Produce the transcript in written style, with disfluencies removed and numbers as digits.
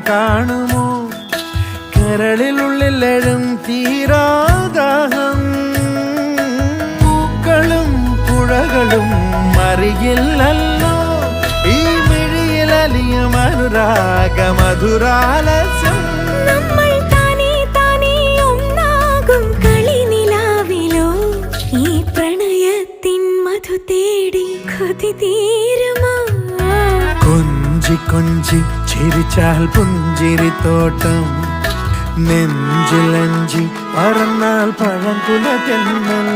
കാണുമോ കരളിലുള്ളിലെഴും തീരാദാഹം പൂക്കളും പുഴകളും അറിയില്ലല്ലോ ഈ മിഴിയിലലിയും അനുരാഗ മധുരാലസ്യം കൊഞ്ചി കൊഞ്ചി ചിരിച്ചാൽ പുഞ്ചിരിത്തോട്ടം നെഞ്ചിലഞ്ചി പറന്നാൽ പഴംകുല തെന്നൽ